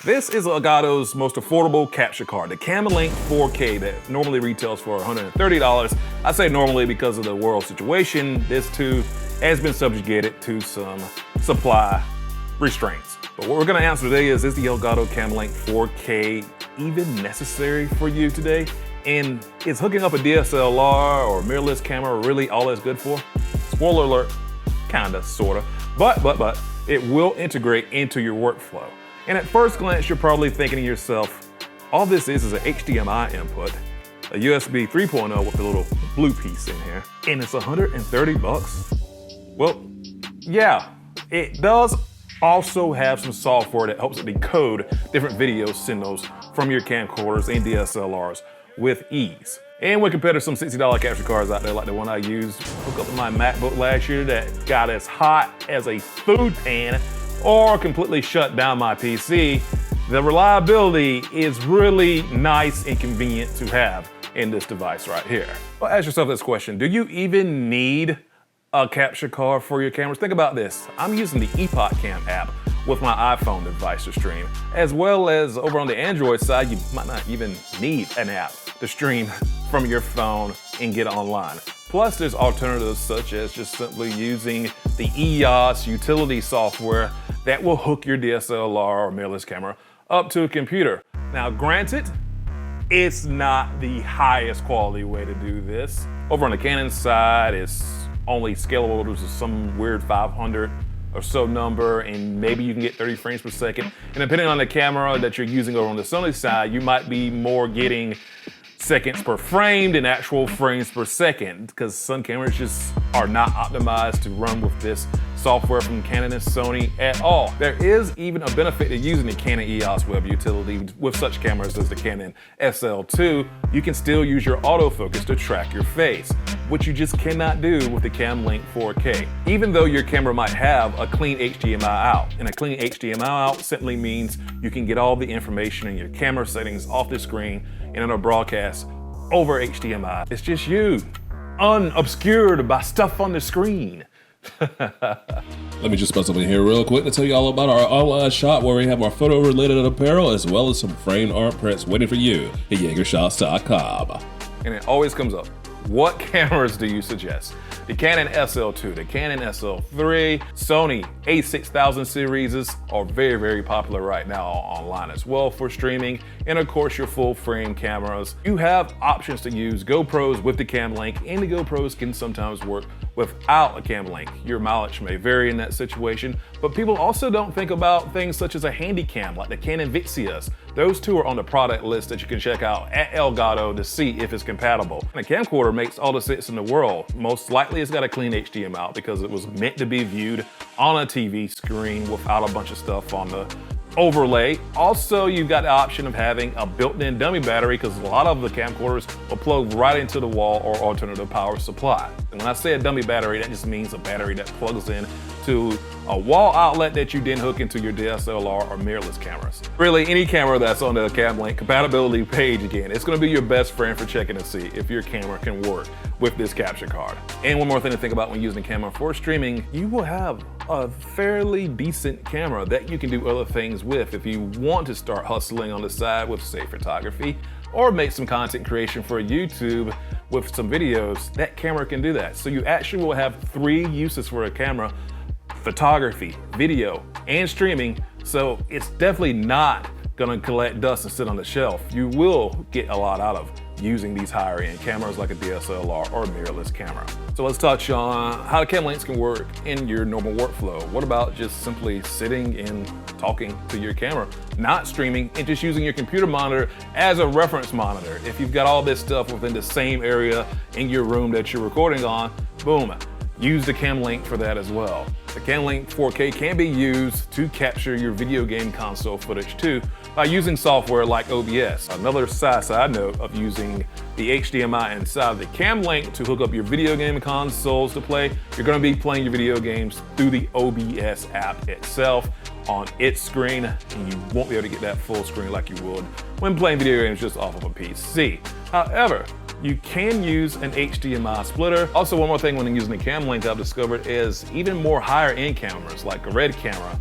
This is Elgato's most affordable capture card, the Camlink 4K that normally retails for $130. I say normally because of the world situation. This too has been subjugated to some supply restraints. But what we're gonna answer today is the Elgato Camlink 4K even necessary for you today? And is hooking up a DSLR or mirrorless camera really all it's good for? Spoiler alert, kinda, sorta. But it will integrate into your workflow. And at first glance, you're probably thinking to yourself, all this is an HDMI input, a USB 3.0 with a little blue piece in here, and it's 130 bucks? Well, yeah, it does also have some software that helps it decode different video signals from your camcorders and DSLRs with ease. And when compared to some $60 capture cards out there like the one I used to hook up to my MacBook last year that got as hot as a food pan or completely shut down my PC, the reliability is really nice and convenient to have in this device right here. Well, ask yourself this question, do you even need a capture card for your cameras? Think about this. I'm using the Epoch Cam app with my iPhone device to stream, as well as over on the Android side, you might not even need an app to stream from your phone and get online. Plus, there's alternatives such as just simply using the EOS utility software that will hook your DSLR or mirrorless camera up to a computer. Now, granted, it's not the highest quality way to do this. Over on the Canon side, it's only scalable to some weird 500 or so number, and maybe you can get 30 frames per second. And depending on the camera that you're using over on the Sony side, you might be more getting seconds per frame than actual frames per second, because some cameras just are not optimized to run with this software from Canon and Sony at all. There is even a benefit to using the Canon EOS web utility with such cameras as the Canon SL2. You can still use your autofocus to track your face, which you just cannot do with the Camlink 4K. Even though your camera might have a clean HDMI out, and a clean HDMI out simply means you can get all the information in your camera settings off the screen and in a broadcast over HDMI. It's just you, unobscured by stuff on the screen. Let me just buzz up in here real quick to tell you all about our online shop where we have our photo related apparel as well as some framed art prints waiting for you at YeagerShots.com. And it always comes up, what cameras do you suggest? The Canon SL2, the Canon SL3, Sony A6000 series are very, very popular right now online as well for streaming. And of course, your full frame cameras. You have options to use GoPros with the Camlink, and the GoPros can sometimes work without a Camlink. Your mileage may vary in that situation, but people also don't think about things such as a handy cam like the Canon Vixias. Those two are on the product list that you can check out at Elgato to see if it's compatible. And a camcorder makes all the sense in the world. Most likely it's got a clean HDMI out because it was meant to be viewed on a TV screen without a bunch of stuff on the overlay. Also, you've got the option of having a built-in dummy battery because a lot of the camcorders will plug right into the wall or alternative power supply. And when I say a dummy battery, that just means a battery that plugs in to a wall outlet that you then hook into your DSLR or mirrorless cameras. Really, any camera that's on the Camlink compatibility page, again, it's gonna be your best friend for checking to see if your camera can work with this capture card. And one more thing to think about when using the camera for streaming, you will have a fairly decent camera that you can do other things with if you want to start hustling on the side with, say, photography, or make some content creation for YouTube with some videos. That camera can do that. So you actually will have 3 uses for a camera: photography, video, and streaming. So it's definitely not gonna collect dust and sit on the shelf. You will get a lot out of using these higher end cameras like a DSLR or a mirrorless camera. So let's touch on how the Camlinks can work in your normal workflow. What about just simply sitting and talking to your camera, not streaming, and just using your computer monitor as a reference monitor? If you've got all this stuff within the same area in your room that you're recording on, boom, use the Camlink for that as well. The Camlink 4K can be used to capture your video game console footage too by using software like OBS. Another side note of using the HDMI inside of the Camlink to hook up your video game consoles to play, you're gonna be playing your video games through the OBS app itself on its screen, and you won't be able to get that full screen like you would when playing video games just off of a PC. However, you can use an HDMI splitter. Also, one more thing when using the Camlink I've discovered is even more higher end cameras like a Red camera,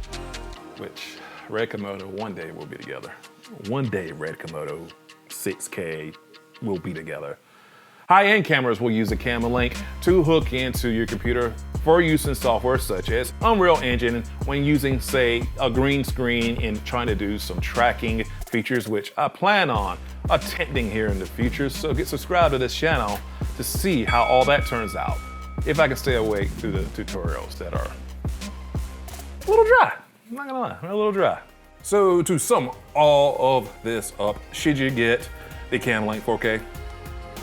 which Red Komodo, one day we'll be together. One day Red Komodo 6K will be together. High-end cameras will use a Camlink to hook into your computer for use in software such as Unreal Engine when using, say, a green screen and trying to do some tracking features, which I plan on attempting here in the future. So get subscribed to this channel to see how all that turns out. If I can stay awake through the tutorials that are a little dry, I'm not gonna lie, a little dry. So to sum all of this up, should you get the Camlink 4K?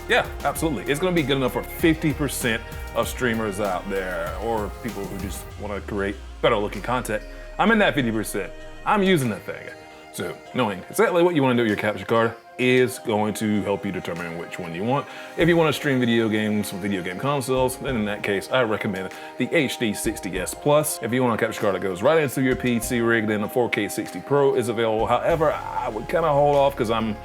Yeah, absolutely. It's gonna be good enough for 50% of streamers out there or people who just wanna create better looking content. I'm in that 50%. I'm using that thing. So knowing exactly what you wanna do with your capture card is going to help you determine which one you want. If you wanna stream video games from video game consoles, then in that case, I recommend the HD60S Plus. If you want a capture card that goes right into your PC rig, then the 4K 60 Pro is available. However, I would kinda hold off because I'm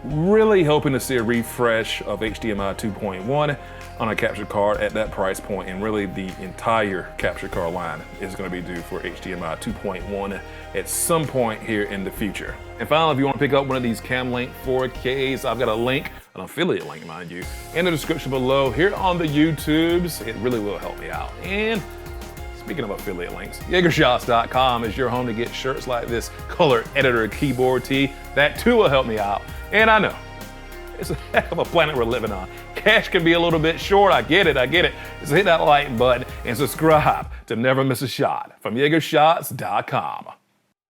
really hoping to see a refresh of HDMI 2.1 on a capture card at that price point, and really the entire capture card line is going to be due for HDMI 2.1 at some point here in the future. And finally, if you want to pick up one of these Camlink 4Ks, I've got a link, an affiliate link mind you, in the description below here on the YouTubes. It really will help me out. And speaking of affiliate links, YeagerShots.com is your home to get shirts like this color editor keyboard tee. That too will help me out. And I know, it's a heck of a planet we're living on. Cash can be a little bit short, I get it. Just hit that like button and subscribe to never miss a shot from YeagerShots.com.